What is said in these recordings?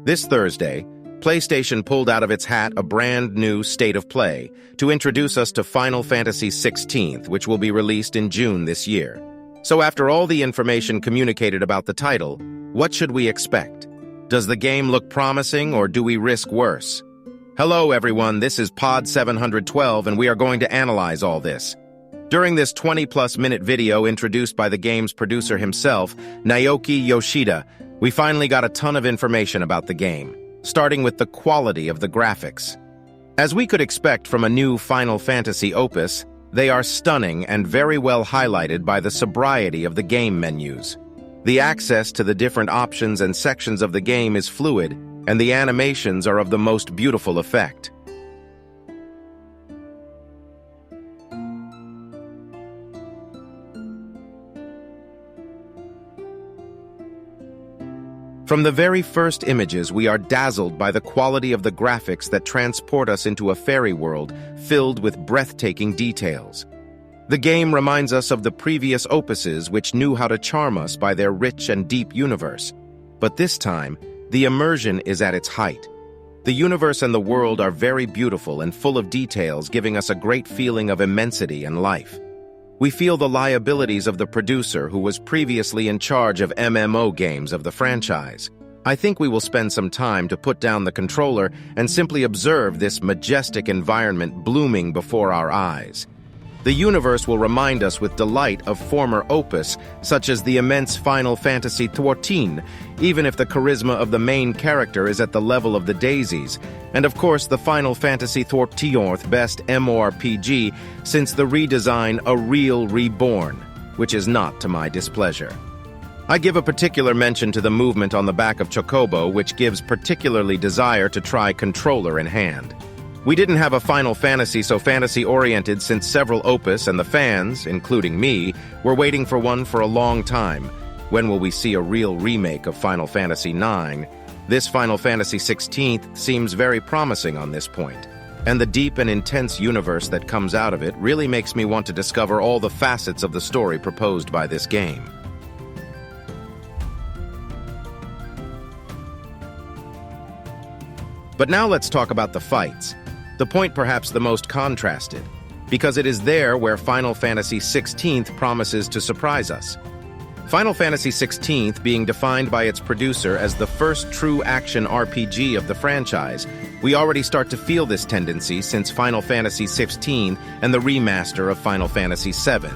This Thursday, PlayStation pulled out of its hat a brand new State of Play to introduce us to Final Fantasy XVI, which will be released in June this year. So after all the information communicated about the title, what should we expect? Does the game look promising or do we risk worse? Hello everyone, this is Pod 712 and we are going to analyze all this. During this 20-plus minute video introduced by the game's producer himself, Naoki Yoshida, we finally got a ton of information about the game, starting with the quality of the graphics. As we could expect from a new Final Fantasy opus, they are stunning and very well highlighted by the sobriety of the game menus. The access to the different options and sections of the game is fluid, and the animations are of the most beautiful effect. From the very first images, we are dazzled by the quality of the graphics that transport us into a fairy world filled with breathtaking details. The game reminds us of the previous opuses which knew how to charm us by their rich and deep universe. But this time, the immersion is at its height. The universe and the world are very beautiful and full of details, giving us a great feeling of immensity and life. We feel the liabilities of the producer who was previously in charge of MMO games of the franchise. I think we will spend some time to put down the controller and simply observe this majestic environment blooming before our eyes. The universe will remind us with delight of former opus, such as the immense Final Fantasy XIV, even if the charisma of the main character is at the level of the daisies, and of course the Final Fantasy XIV best MMORPG since the redesign A Real Reborn, which is not to my displeasure. I give a particular mention to the movement on the back of Chocobo, which gives particularly desire to try controller in hand. We didn't have a Final Fantasy so fantasy-oriented since several opus and the fans, including me, were waiting for one for a long time. When will we see a real remake of Final Fantasy IX? This Final Fantasy XVI seems very promising on this point, and the deep and intense universe that comes out of it really makes me want to discover all the facets of the story proposed by this game. But now let's talk about the fights. The point perhaps the most contrasted, because it is there where Final Fantasy XVI promises to surprise us. Final Fantasy XVI being defined by its producer as the first true action RPG of the franchise, we already start to feel this tendency since Final Fantasy XVI and the remaster of Final Fantasy VII.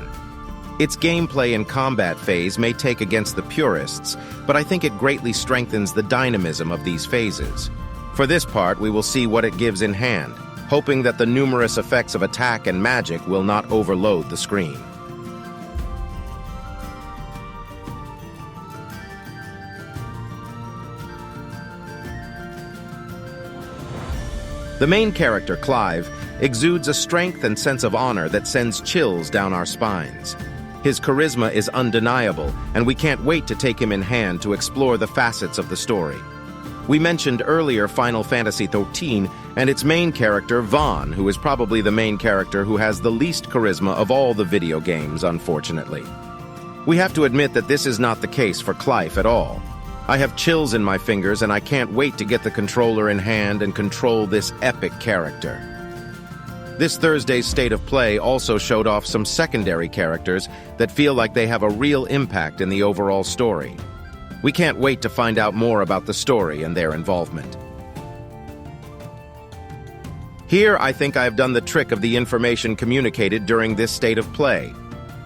Its gameplay and combat phase may take against the purists, but I think it greatly strengthens the dynamism of these phases. For this part, we will see what it gives in hand, hoping that the numerous effects of attack and magic will not overload the screen. The main character, Clive, exudes a strength and sense of honor that sends chills down our spines. His charisma is undeniable, and we can't wait to take him in hand to explore the facets of the story. We mentioned earlier Final Fantasy XIII and its main character, Vaughn, who is probably the main character who has the least charisma of all the video games, unfortunately. We have to admit that this is not the case for Clive at all. I have chills in my fingers and I can't wait to get the controller in hand and control this epic character. This Thursday's State of Play also showed off some secondary characters that feel like they have a real impact in the overall story. We can't wait to find out more about the story and their involvement. Here, I think I have done the trick of the information communicated during this State of Play.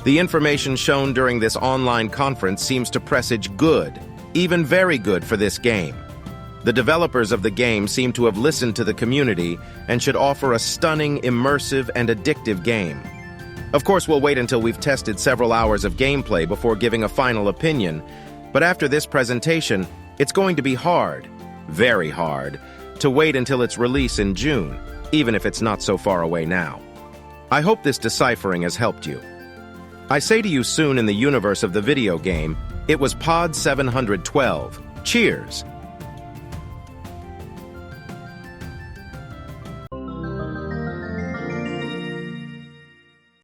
The information shown during this online conference seems to presage good, even very good for this game. The developers of the game seem to have listened to the community and should offer a stunning, immersive, and addictive game. Of course, we'll wait until we've tested several hours of gameplay before giving a final opinion, but after this presentation, it's going to be hard, very hard, to wait until its release in June, even if it's not so far away now. I hope this deciphering has helped you. I say to you soon in the universe of the video game, it was Pod 712. Cheers!